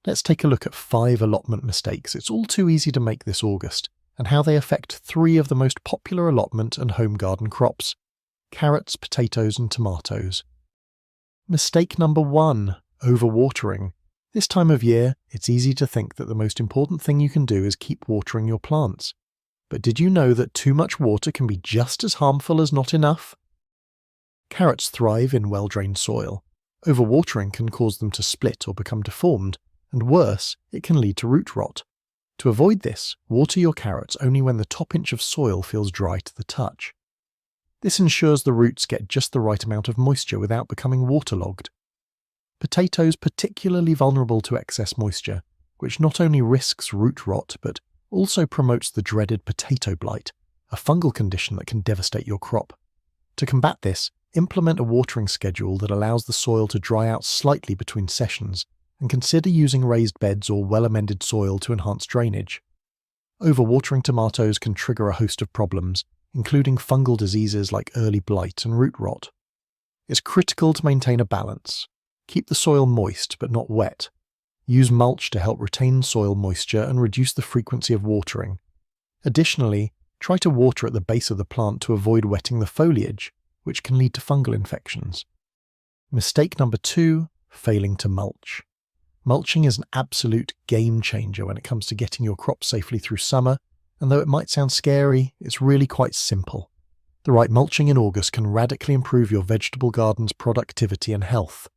Let's take a look at 5 allotment mistakes it's all too easy to make this August, and how they affect 3 of the most popular allotment and home garden crops: carrots, potatoes and tomatoes. Mistake number 1, overwatering. This time of year, it's easy to think that the most important thing you can do is keep watering your plants. But did you know that too much water can be just as harmful as not enough? Carrots thrive in well-drained soil. Overwatering can cause them to split or become deformed, and worse, it can lead to root rot. To avoid this, water your carrots only when the top inch of soil feels dry to the touch. This ensures the roots get just the right amount of moisture without becoming waterlogged. Potatoes particularly vulnerable to excess moisture, which not only risks root rot but also promotes the dreaded potato blight, a fungal condition that can devastate your crop. To combat this, implement a watering schedule that allows the soil to dry out slightly between sessions, and consider using raised beds or well-amended soil to enhance drainage. Overwatering tomatoes can trigger a host of problems, including fungal diseases like early blight and root rot. It's critical to maintain a balance. Keep the soil moist but not wet. Use mulch to help retain soil moisture and reduce the frequency of watering. Additionally, try to water at the base of the plant to avoid wetting the foliage, which can lead to fungal infections. Mistake number 2, failing to mulch. Mulching is an absolute game changer when it comes to getting your crop safely through summer, and though it might sound scary, it's really quite simple. The right mulching in August can radically improve your vegetable garden's productivity and health.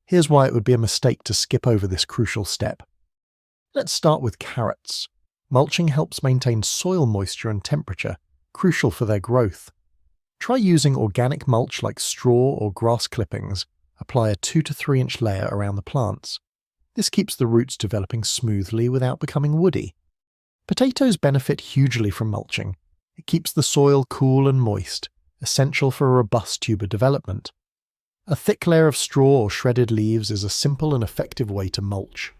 Here's why it would be a mistake to skip over this crucial step. Let's start with carrots. Mulching helps maintain soil moisture and temperature, crucial for their growth. Try using organic mulch like straw or grass clippings. Apply a 2 to 3 inch layer around the plants. This keeps the roots developing smoothly without becoming woody. Potatoes benefit hugely from mulching. It keeps the soil cool and moist, essential for a robust tuber development. A thick layer of straw or shredded leaves is a simple and effective way to mulch.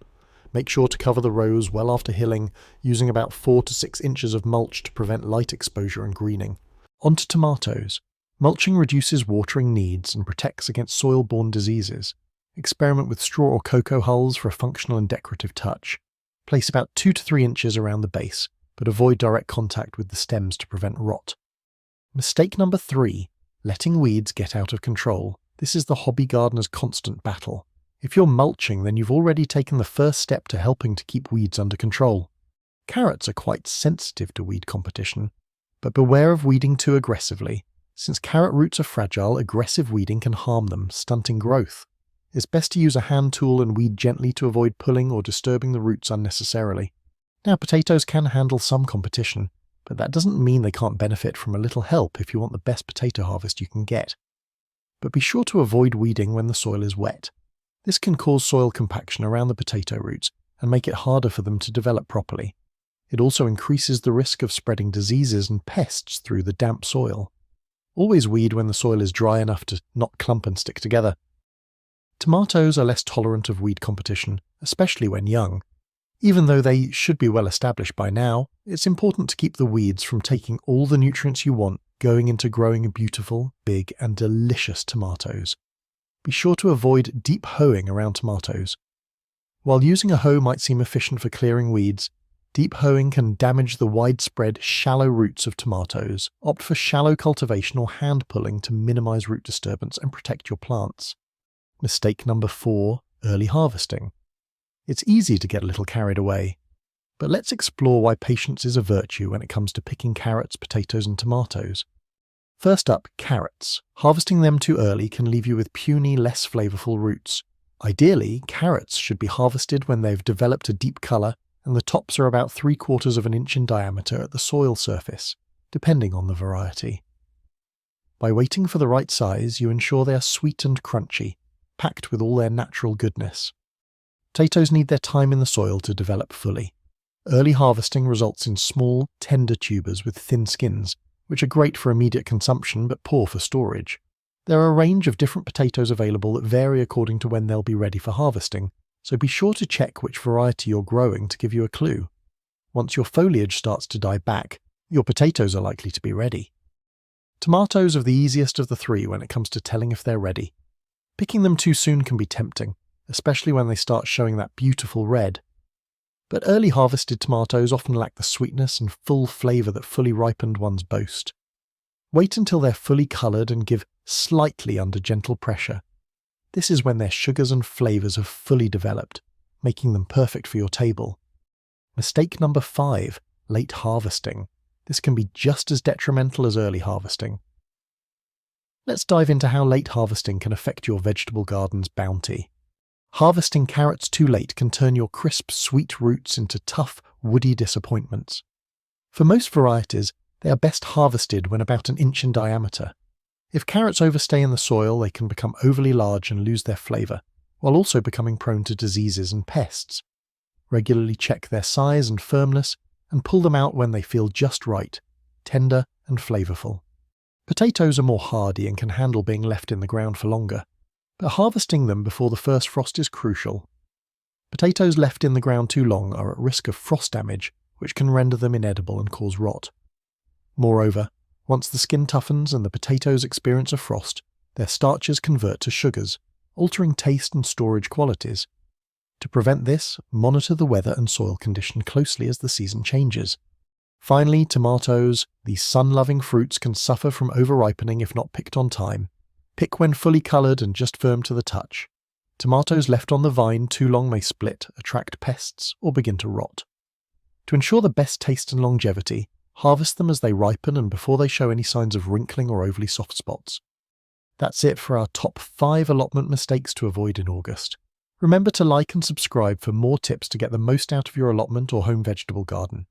Make sure to cover the rows well after hilling, using about 4 to 6 inches of mulch to prevent light exposure and greening. On to tomatoes. Mulching reduces watering needs and protects against soil-borne diseases. Experiment with straw or cocoa hulls for a functional and decorative touch. Place about 2 to 3 inches around the base, but avoid direct contact with the stems to prevent rot. Mistake number 3, letting weeds get out of control. This is the hobby gardener's constant battle. If you're mulching, then you've already taken the first step to helping to keep weeds under control. Carrots are quite sensitive to weed competition, but beware of weeding too aggressively. Since carrot roots are fragile, aggressive weeding can harm them, stunting growth. It's best to use a hand tool and weed gently to avoid pulling or disturbing the roots unnecessarily. Now, potatoes can handle some competition, but that doesn't mean they can't benefit from a little help if you want the best potato harvest you can get. But be sure to avoid weeding when the soil is wet. This can cause soil compaction around the potato roots and make it harder for them to develop properly. It also increases the risk of spreading diseases and pests through the damp soil. Always weed when the soil is dry enough to not clump and stick together. Tomatoes are less tolerant of weed competition, especially when young. Even though they should be well established by now, it's important to keep the weeds from taking all the nutrients you want going into growing beautiful, big and delicious tomatoes. Be sure to avoid deep hoeing around tomatoes. While using a hoe might seem efficient for clearing weeds, deep hoeing can damage the widespread, shallow roots of tomatoes. Opt for shallow cultivation or hand pulling to minimize root disturbance and protect your plants. Mistake number 4, early harvesting. It's easy to get a little carried away, but let's explore why patience is a virtue when it comes to picking carrots, potatoes and tomatoes. First up, carrots. Harvesting them too early can leave you with puny, less flavorful roots. Ideally, carrots should be harvested when they've developed a deep color and the tops are about 3/4 of an inch in diameter at the soil surface, depending on the variety. By waiting for the right size, you ensure they are sweet and crunchy, packed with all their natural goodness. Potatoes need their time in the soil to develop fully. Early harvesting results in small, tender tubers with thin skins, which are great for immediate consumption but poor for storage. There are a range of different potatoes available that vary according to when they'll be ready for harvesting, so be sure to check which variety you're growing to give you a clue. Once your foliage starts to die back, your potatoes are likely to be ready. Tomatoes are the easiest of the 3 when it comes to telling if they're ready. Picking them too soon can be tempting, especially when they start showing that beautiful red. But early harvested tomatoes often lack the sweetness and full flavour that fully ripened ones boast. Wait until they're fully coloured and give slightly under gentle pressure. This is when their sugars and flavours have fully developed, making them perfect for your table. Mistake number 5, late harvesting. This can be just as detrimental as early harvesting. Let's dive into how late harvesting can affect your vegetable garden's bounty. Harvesting carrots too late can turn your crisp, sweet roots into tough, woody disappointments. For most varieties, they are best harvested when about an inch in diameter. If carrots overstay in the soil, they can become overly large and lose their flavour, while also becoming prone to diseases and pests. Regularly check their size and firmness, and pull them out when they feel just right, tender and flavourful. Potatoes are more hardy and can handle being left in the ground for longer, but harvesting them before the first frost is crucial. Potatoes left in the ground too long are at risk of frost damage, which can render them inedible and cause rot. Moreover, once the skin toughens and the potatoes experience a frost, their starches convert to sugars, altering taste and storage qualities. To prevent this, monitor the weather and soil condition closely as the season changes. Finally, tomatoes, these sun-loving fruits, can suffer from over-ripening if not picked on time. Pick when fully coloured and just firm to the touch. Tomatoes left on the vine too long may split, attract pests, or begin to rot. To ensure the best taste and longevity, harvest them as they ripen and before they show any signs of wrinkling or overly soft spots. That's it for our top 5 allotment mistakes to avoid in August. Remember to like and subscribe for more tips to get the most out of your allotment or home vegetable garden.